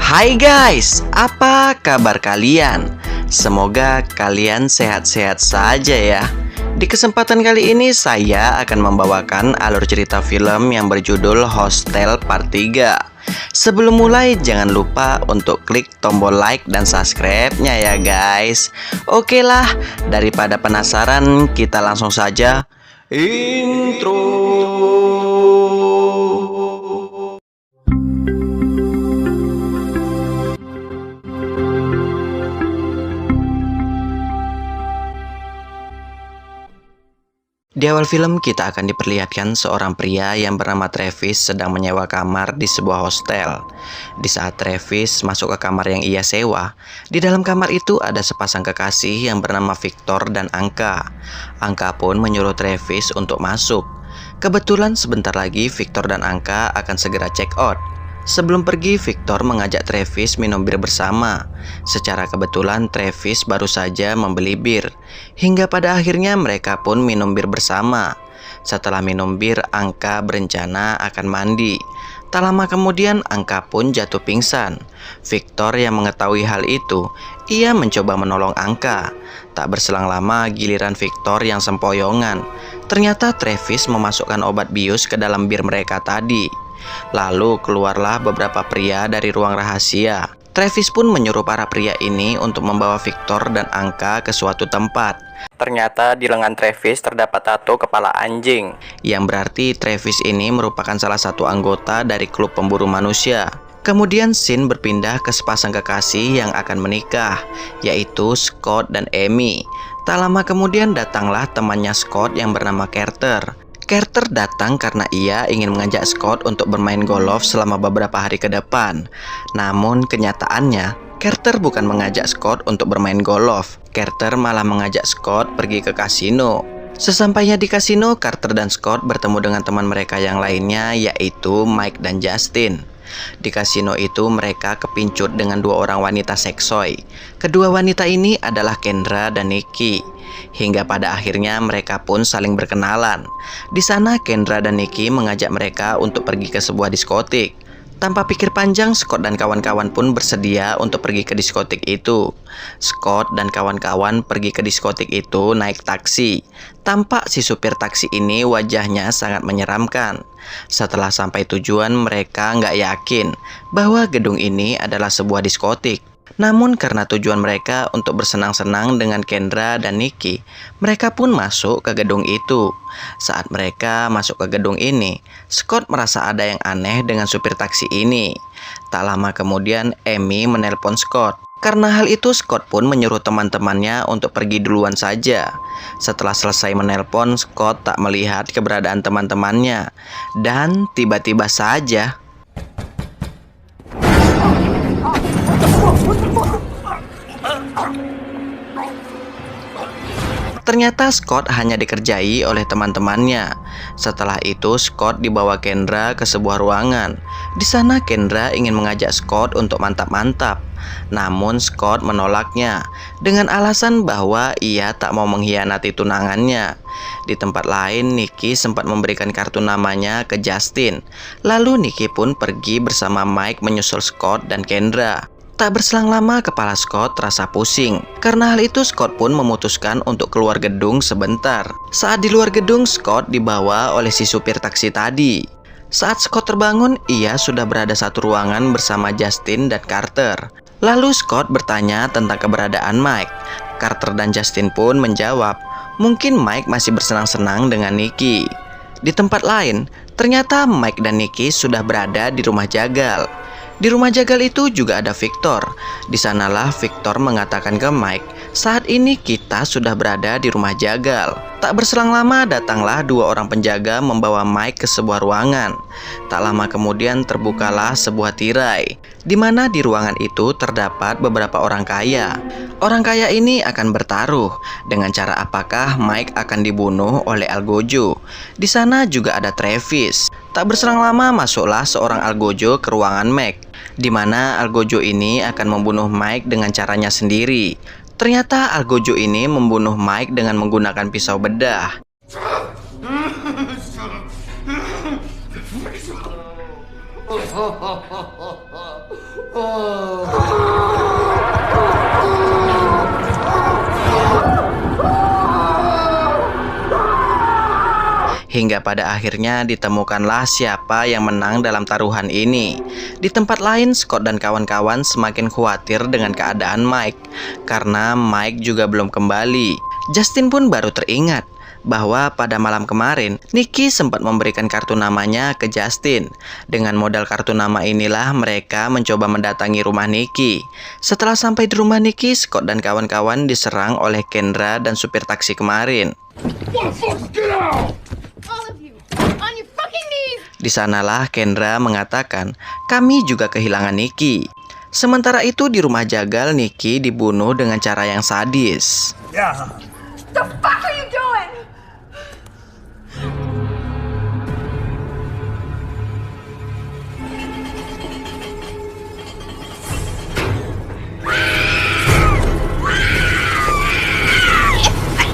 Hai guys, apa kabar kalian? Semoga kalian sehat-sehat saja ya. Di kesempatan kali ini saya akan membawakan alur cerita film yang berjudul Hostel Part 3. Sebelum mulai jangan lupa untuk klik tombol like dan subscribe-nya ya guys. Oke lah, daripada penasaran kita langsung saja intro. Di awal film kita akan diperlihatkan seorang pria yang bernama Travis sedang menyewa kamar di sebuah hostel. Di saat Travis masuk ke kamar yang ia sewa, di dalam kamar itu ada sepasang kekasih yang bernama Victor dan Anka. Anka pun menyuruh Travis untuk masuk. Kebetulan sebentar lagi Victor dan Anka akan segera check out. Sebelum pergi, Victor mengajak Travis minum bir bersama. Secara kebetulan Travis baru saja membeli bir. Hingga pada akhirnya mereka pun minum bir bersama. Setelah minum bir, Anka berencana akan mandi. Tak lama kemudian Anka pun jatuh pingsan. Victor yang mengetahui hal itu, ia mencoba menolong Anka. Tak berselang lama giliran Victor yang sempoyongan. Ternyata Travis memasukkan obat bius ke dalam bir mereka tadi. Lalu keluarlah beberapa pria dari ruang rahasia. Travis pun menyuruh para pria ini untuk membawa Victor dan Anka ke suatu tempat. Ternyata di lengan Travis terdapat tato kepala anjing, yang berarti Travis ini merupakan salah satu anggota dari klub pemburu manusia. Kemudian scene berpindah ke sepasang kekasih yang akan menikah, yaitu Scott dan Amy. Tak lama kemudian datanglah temannya Scott yang bernama Carter. Carter datang karena ia ingin mengajak Scott untuk bermain golf selama beberapa hari ke depan. Namun kenyataannya, Carter bukan mengajak Scott untuk bermain golf. Carter malah mengajak Scott pergi ke kasino. Sesampainya di kasino, Carter dan Scott bertemu dengan teman mereka yang lainnya, yaitu Mike dan Justin. Di kasino itu mereka kepincut dengan dua orang wanita seksoi. Kedua wanita ini adalah Kendra dan Nikki. Hingga pada akhirnya mereka pun saling berkenalan. Di sana Kendra dan Nikki mengajak mereka untuk pergi ke sebuah diskotik. Tanpa pikir panjang, Scott dan kawan-kawan pun bersedia untuk pergi ke diskotik itu. Scott dan kawan-kawan pergi ke diskotik itu naik taksi. Tampak si supir taksi ini wajahnya sangat menyeramkan. Setelah sampai tujuan, mereka nggak yakin bahwa gedung ini adalah sebuah diskotik. Namun karena tujuan mereka untuk bersenang-senang dengan Kendra dan Nikki, mereka pun masuk ke gedung itu. Saat mereka masuk ke gedung ini, Scott merasa ada yang aneh dengan supir taksi ini. Tak lama kemudian Amy menelpon Scott. Karena hal itu Scott pun menyuruh teman-temannya untuk pergi duluan saja. Setelah selesai menelpon, Scott tak melihat keberadaan teman-temannya. Dan tiba-tiba saja ternyata Scott hanya dikerjai oleh teman-temannya. Setelah itu Scott dibawa Kendra ke sebuah ruangan. Di sana Kendra ingin mengajak Scott untuk mantap-mantap. Namun Scott menolaknya dengan alasan bahwa ia tak mau mengkhianati tunangannya. Di tempat lain Nikki sempat memberikan kartu namanya ke Justin. Lalu Nikki pun pergi bersama Mike menyusul Scott dan Kendra. Tak berselang lama kepala Scott terasa pusing. Karena hal itu Scott pun memutuskan untuk keluar gedung sebentar. Saat di luar gedung, Scott dibawa oleh si supir taksi tadi. Saat Scott terbangun, ia sudah berada satu ruangan bersama Justin dan Carter. Lalu Scott bertanya tentang keberadaan Mike. Carter dan Justin pun menjawab, mungkin Mike masih bersenang-senang dengan Nikki. Di tempat lain, ternyata Mike dan Nikki sudah berada di rumah jagal. Di rumah jagal itu juga ada Victor. Di sanalah Victor mengatakan ke Mike, saat ini kita sudah berada di rumah jagal. Tak berselang lama datanglah dua orang penjaga membawa Mike ke sebuah ruangan. Tak lama kemudian terbukalah sebuah tirai, di mana di ruangan itu terdapat beberapa orang kaya. Orang kaya ini akan bertaruh dengan cara apakah Mike akan dibunuh oleh Algojo. Di sana juga ada Travis. Tak berselang lama masuklah seorang Algojo ke ruangan Mike, di mana Algojo ini akan membunuh Mike dengan caranya sendiri. Ternyata Algojo ini membunuh Mike dengan menggunakan pisau bedah. Hingga pada akhirnya ditemukanlah siapa yang menang dalam taruhan ini. Di tempat lain, Scott dan kawan-kawan semakin khawatir dengan keadaan Mike, karena Mike juga belum kembali. Justin pun baru teringat bahwa pada malam kemarin, Nicky sempat memberikan kartu namanya ke Justin. Dengan modal kartu nama inilah mereka mencoba mendatangi rumah Nicky. Setelah sampai di rumah Nicky, Scott dan kawan-kawan diserang oleh Kendra dan supir taksi kemarin. Di sanalah Kendra mengatakan, kami juga kehilangan Nicky. Sementara itu di rumah jagal, Nicky dibunuh dengan cara yang sadis. The fuck are you doing?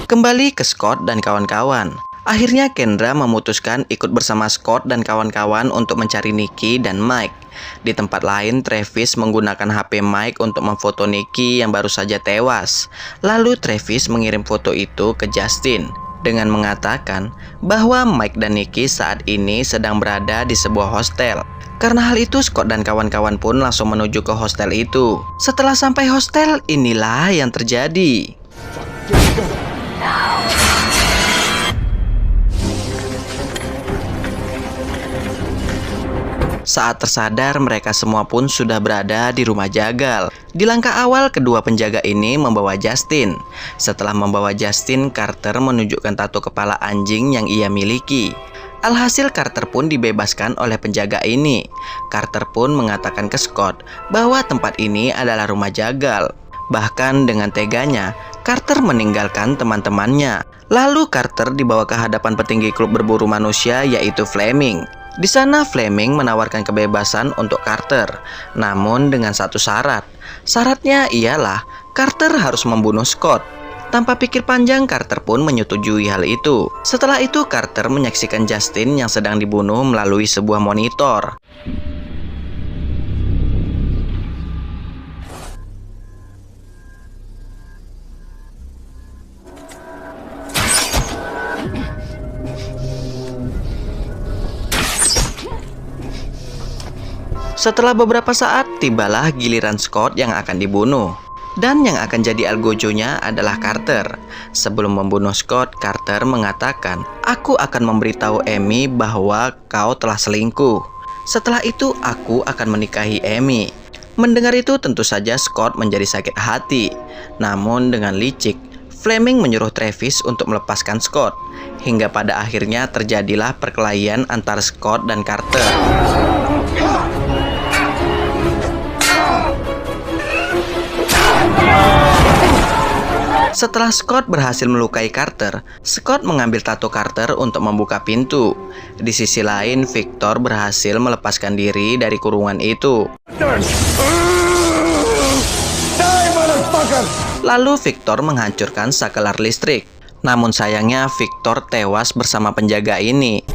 Kembali ke Scott dan kawan-kawan. Akhirnya Kendra memutuskan ikut bersama Scott dan kawan-kawan untuk mencari Nicky dan Mike. Di tempat lain, Travis menggunakan HP Mike untuk memfoto Nicky yang baru saja tewas. Lalu Travis mengirim foto itu ke Justin dengan mengatakan bahwa Mike dan Nicky saat ini sedang berada di sebuah hostel. Karena hal itu, Scott dan kawan-kawan pun langsung menuju ke hostel itu. Setelah sampai hostel, inilah yang terjadi. Saat tersadar, mereka semua pun sudah berada di rumah jagal. Di langkah awal, kedua penjaga ini membawa Justin. Setelah membawa Justin, Carter menunjukkan tato kepala anjing yang ia miliki. Alhasil Carter pun dibebaskan oleh penjaga ini. Carter pun mengatakan ke Scott bahwa tempat ini adalah rumah jagal. Bahkan dengan teganya, Carter meninggalkan teman-temannya. Lalu Carter dibawa ke hadapan petinggi klub berburu manusia, yaitu Fleming. Di sana Fleming menawarkan kebebasan untuk Carter, namun dengan satu syarat. Syaratnya ialah Carter harus membunuh Scott. Tanpa pikir panjang, Carter pun menyetujui hal itu. Setelah itu, Carter menyaksikan Justin yang sedang dibunuh melalui sebuah monitor. Setelah beberapa saat, tibalah giliran Scott yang akan dibunuh. Dan yang akan jadi algojonya adalah Carter. Sebelum membunuh Scott, Carter mengatakan, "Aku akan memberitahu Amy bahwa kau telah selingkuh. Setelah itu, aku akan menikahi Amy." Mendengar itu, tentu saja Scott menjadi sakit hati. Namun dengan licik, Fleming menyuruh Travis untuk melepaskan Scott. Hingga pada akhirnya terjadilah perkelahian antara Scott dan Carter. Setelah Scott berhasil melukai Carter, Scott mengambil tato Carter untuk membuka pintu. Di sisi lain, Victor berhasil melepaskan diri dari kurungan itu. Lalu Victor menghancurkan saklar listrik. Namun sayangnya Victor tewas bersama penjaga ini.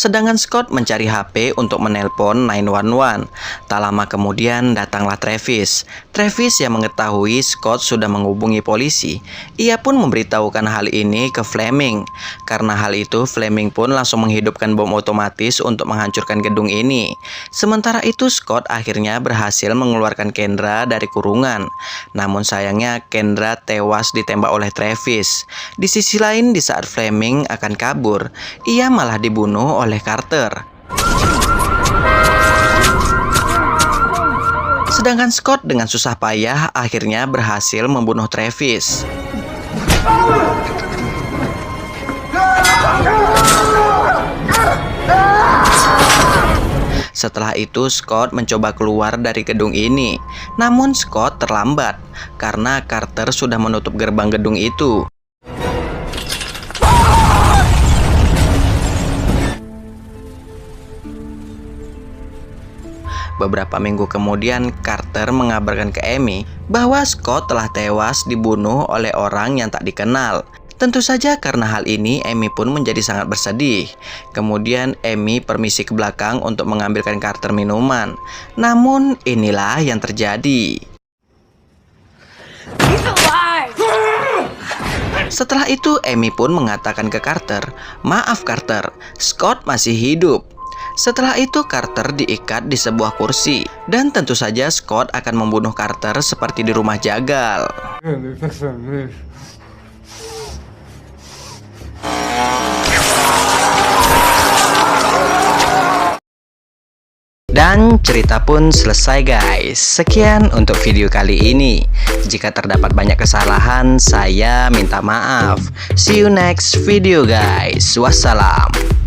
Sedangkan Scott mencari HP untuk menelpon 911. Tak lama kemudian datanglah Travis. Travis yang mengetahui Scott sudah menghubungi polisi. Ia pun memberitahukan hal ini ke Fleming. Karena hal itu, Fleming pun langsung menghidupkan bom otomatis untuk menghancurkan gedung ini. Sementara itu, Scott akhirnya berhasil mengeluarkan Kendra dari kurungan. Namun sayangnya Kendra tewas ditembak oleh Travis. Di sisi lain, di saat Fleming akan kabur, ia malah dibunuh oleh Carter. Sedangkan Scott dengan susah payah akhirnya berhasil membunuh Travis. Setelah itu Scott mencoba keluar dari gedung ini. Namun Scott terlambat karena Carter sudah menutup gerbang gedung itu. Beberapa minggu kemudian, Carter mengabarkan ke Amy bahwa Scott telah tewas dibunuh oleh orang yang tak dikenal. Tentu saja karena hal ini Amy pun menjadi sangat bersedih. Kemudian Amy permisi ke belakang untuk mengambilkan Carter minuman. Namun inilah yang terjadi. He's alive! Setelah itu Amy pun mengatakan ke Carter, "Maaf Carter, Scott masih hidup." Setelah itu Carter diikat di sebuah kursi. Dan tentu saja Scott akan membunuh Carter seperti di Rumah Jagal. Dan cerita pun selesai guys. Sekian untuk video kali ini. Jika terdapat banyak kesalahan, saya minta maaf. See you next video guys. Wassalam.